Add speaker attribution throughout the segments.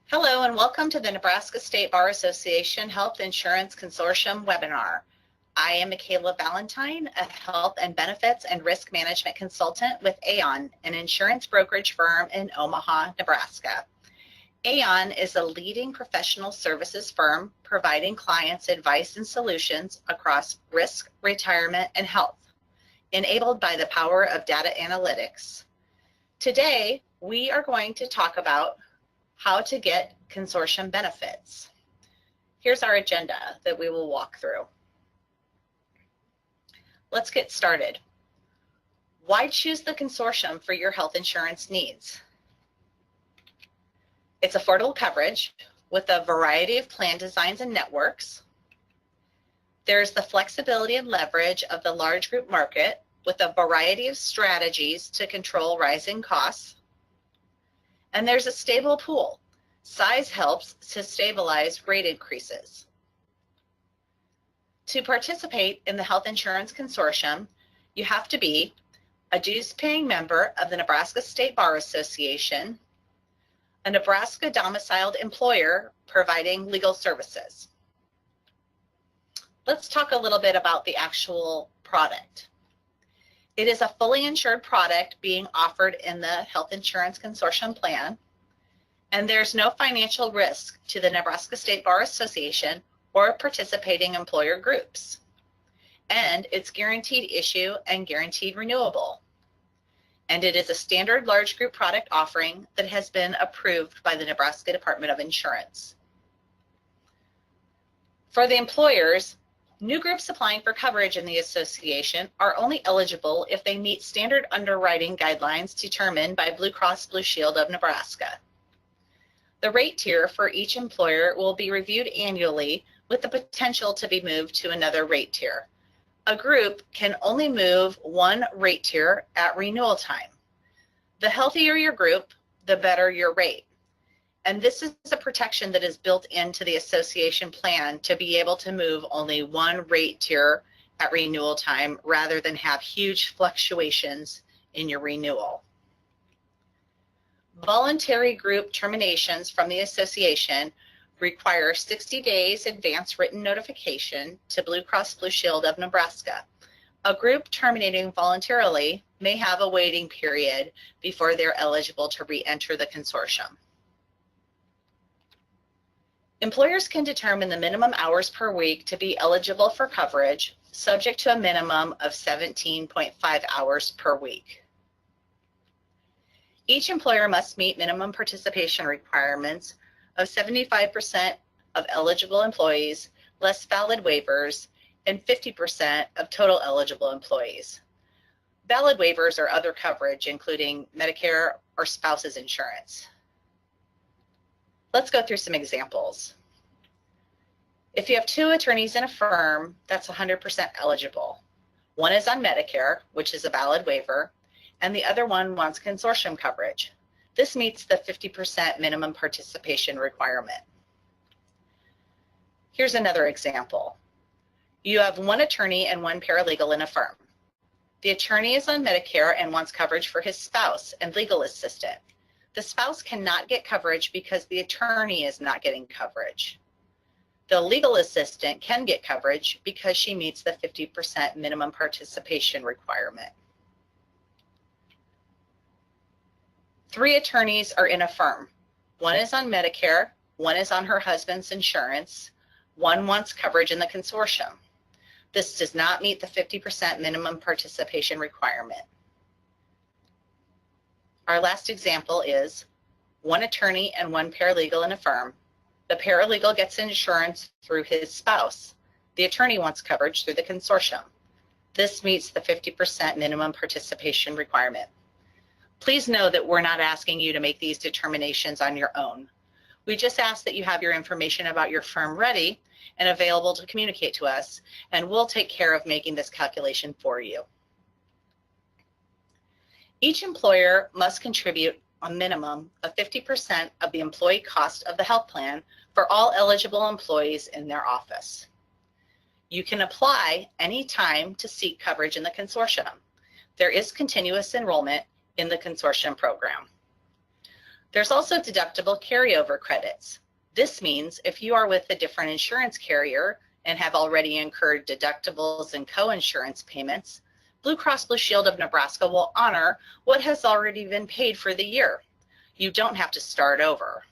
Speaker 1: Hello and welcome to the Nebraska State Bar Association Health Insurance Consortium webinar. I am Michaela Valentine, a health and benefits and risk management consultant with Aon, an insurance brokerage firm in Omaha, Nebraska. Aon is a leading professional services firm providing clients advice and solutions across risk, retirement, and health, enabled by the power of data analytics. Today, we are going to talk about how to get consortium benefits. Here's our agenda that we will walk through. Let's get started. Why choose the consortium for your health insurance needs? It's affordable coverage with a variety of plan designs and networks. There's the flexibility and leverage of the large group market with a variety of strategies to control rising costs. And there's a stable pool. Size helps to stabilize rate increases. To participate in the Health Insurance Consortium, you have to be a dues-paying member of the Nebraska State Bar Association, a Nebraska domiciled employer providing legal services. Let's talk a little bit about the actual product. It is a fully insured product being offered in the Health Insurance Consortium plan, and there's no financial risk to the Nebraska State Bar Association or participating employer groups. And it's guaranteed issue and guaranteed renewable. And it is a standard large group product offering that has been approved by the Nebraska Department of Insurance. For the employers, new groups applying for coverage in the association are only eligible if they meet standard underwriting guidelines determined by Blue Cross Blue Shield of Nebraska. The rate tier for each employer will be reviewed annually with the potential to be moved to another rate tier. A group can only move one rate tier at renewal time. The healthier your group, the better your rate. And this is a protection that is built into the association plan to be able to move only one rate tier at renewal time rather than have huge fluctuations in your renewal. Voluntary group terminations from the association require 60 days advance written notification to Blue Cross Blue Shield of Nebraska. A group terminating voluntarily may have a waiting period before they're eligible to re-enter the consortium. Employers can determine the minimum hours per week to be eligible for coverage, subject to a minimum of 17.5 hours per week. Each employer must meet minimum participation requirements of 75% of eligible employees, less valid waivers, and 50% of total eligible employees. Valid waivers are other coverage, including Medicare or spouse's insurance. Let's go through some examples. If you have two attorneys in a firm, that's 100% eligible. One is on Medicare, which is a valid waiver, and the other one wants consortium coverage. This meets the 50% minimum participation requirement. Here's another example. You have one attorney and one paralegal in a firm. The attorney is on Medicare and wants coverage for his spouse and legal assistant. The spouse cannot get coverage because the attorney is not getting coverage. The legal assistant can get coverage because she meets the 50% minimum participation requirement. Three attorneys are in a firm. One is on Medicare, one is on her husband's insurance, one wants coverage in the consortium. This does not meet the 50% minimum participation requirement. Our last example is one attorney and one paralegal in a firm. The paralegal gets insurance through his spouse. The attorney wants coverage through the consortium. This meets the 50% minimum participation requirement. Please know that we're not asking you to make these determinations on your own. We just ask that you have your information about your firm ready and available to communicate to us, and we'll take care of making this calculation for you. Each employer must contribute a minimum of 50% of the employee cost of the health plan for all eligible employees in their office. You can apply anytime to seek coverage in the consortium. There is continuous enrollment in the consortium program. There's also deductible carryover credits. This means if you are with a different insurance carrier and have already incurred deductibles and co-insurance payments, Blue Cross Blue Shield of Nebraska will honor what has already been paid for the year. You don't have to start over.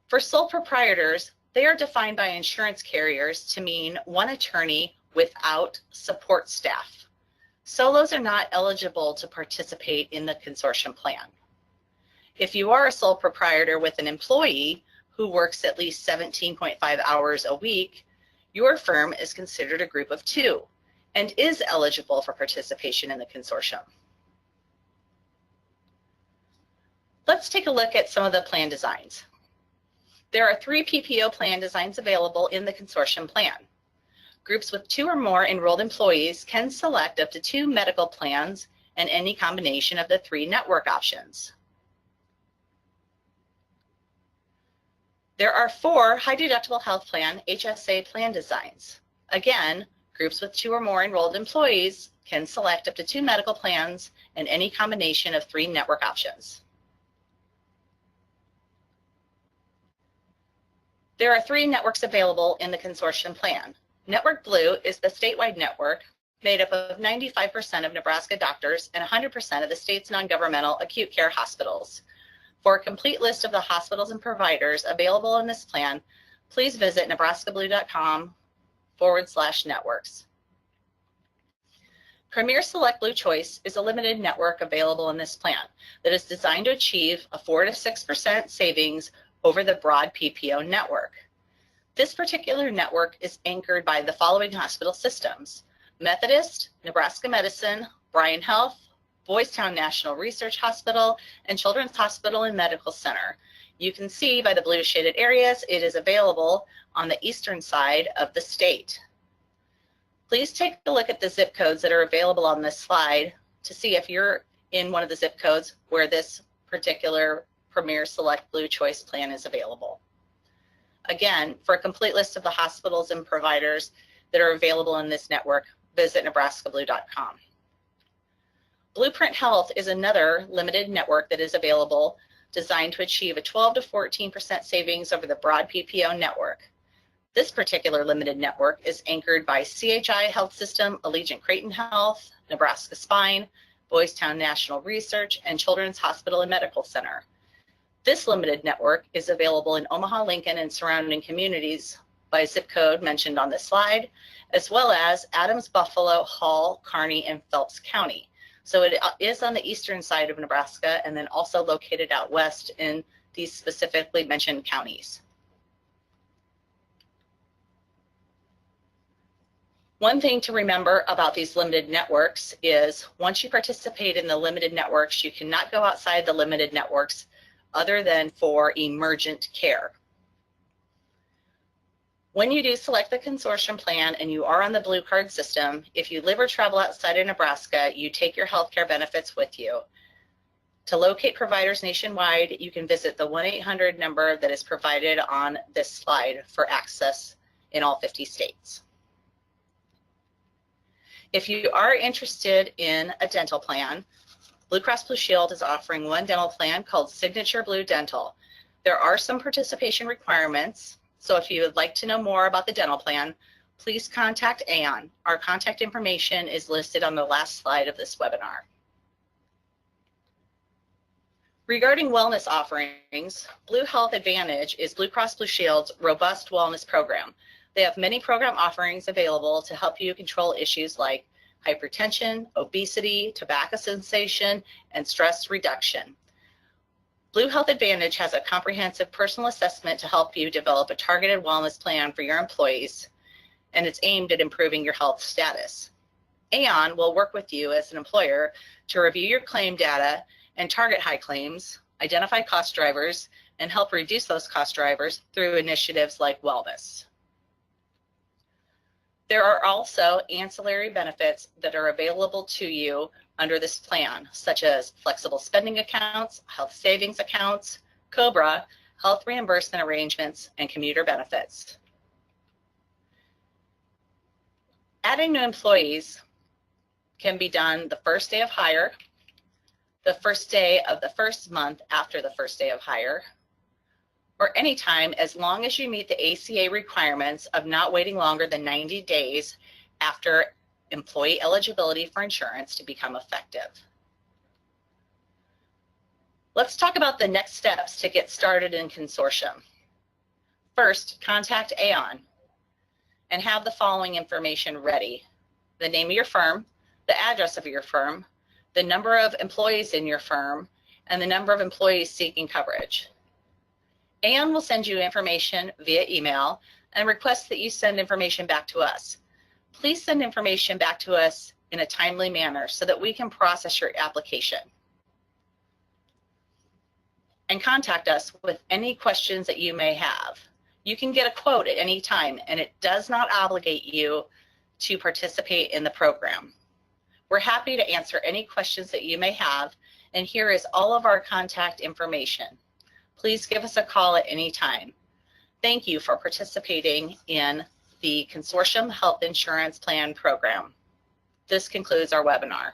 Speaker 1: For sole proprietors, they are defined by insurance carriers to mean one attorney without support staff. Solos are not eligible to participate in the consortium plan. If you are a sole proprietor with an employee who works at least 17.5 hours a week, your firm is considered a group of two and is eligible for participation in the consortium. Let's take a look at some of the plan designs. There are 3 PPO plan designs available in the consortium plan. Groups with 2 or more enrolled employees can select up to 2 medical plans and any combination of the 3 network options. There are 4 high deductible health plan HSA plan designs. Again, groups with 2 or more enrolled employees can select up to 2 medical plans and any combination of 3 network options. There are 3 networks available in the consortium plan. Network Blue is the statewide network made up of 95% of Nebraska doctors and 100% of the state's non-governmental acute care hospitals. For a complete list of the hospitals and providers available in this plan, please visit nebraskablue.com/networks. Premier Select Blue Choice is a limited network available in this plan that is designed to achieve a 4 to 6% savings over the broad PPO network. This particular network is anchored by the following hospital systems: Methodist, Nebraska Medicine, Bryan Health, Boys Town National Research Hospital, and Children's Hospital and Medical Center. You can see by the blue shaded areas, it is available on the eastern side of the state. Please take a look at the zip codes that are available on this slide to see if you're in one of the zip codes where this particular Premier Select Blue Choice plan is available. Again, for a complete list of the hospitals and providers that are available in this network, visit nebraskablue.com. Blueprint Health is another limited network that is available, designed to achieve a 12 to 14% savings over the broad PPO network. This particular limited network is anchored by CHI Health System, Allegiant Creighton Health, Nebraska Spine, Boys Town National Research, and Children's Hospital and Medical Center. This limited network is available in Omaha, Lincoln, and surrounding communities by zip code mentioned on this slide, as well as Adams, Buffalo, Hall, Kearney, and Phelps County. So it is on the eastern side of Nebraska and then also located out west in these specifically mentioned counties. One thing to remember about these limited networks is once you participate in the limited networks, you cannot go outside the limited networks other than for emergent care. When you do select the consortium plan and you are on the Blue Card system, if you live or travel outside of Nebraska, you take your healthcare benefits with you. To locate providers nationwide, you can visit the 1-800 number that is provided on this slide for access in all 50 states. If you are interested in a dental plan, Blue Cross Blue Shield is offering one dental plan called Signature Blue Dental. There are some participation requirements, so if you would like to know more about the dental plan, please contact Aon. Our contact information is listed on the last slide of this webinar. Regarding wellness offerings, Blue Health Advantage is Blue Cross Blue Shield's robust wellness program. They have many program offerings available to help you control issues like hypertension, obesity, tobacco cessation, and stress reduction. Blue Health Advantage has a comprehensive personal assessment to help you develop a targeted wellness plan for your employees, and it's aimed at improving your health status. Aon will work with you as an employer to review your claim data and target high claims, identify cost drivers, and help reduce those cost drivers through initiatives like wellness. There are also ancillary benefits that are available to you under this plan, such as flexible spending accounts, health savings accounts, COBRA, health reimbursement arrangements, and commuter benefits. Adding new employees can be done the first day of hire, the first day of the first month after the first day of hire, or anytime as long as you meet the ACA requirements of not waiting longer than 90 days after employee eligibility for insurance to become effective. Let's talk about the next steps to get started in Consortium. First, contact Aon and have the following information ready: the name of your firm, the address of your firm, the number of employees in your firm, and the number of employees seeking coverage. Aon will send you information via email and request that you send information back to us. Please send information back to us in a timely manner so that we can process your application. And contact us with any questions that you may have. You can get a quote at any time, and it does not obligate you to participate in the program. We're happy to answer any questions that you may have, and here is all of our contact information. Please give us a call at any time. Thank you for participating in the Consortium Health Insurance Plan program. This concludes our webinar.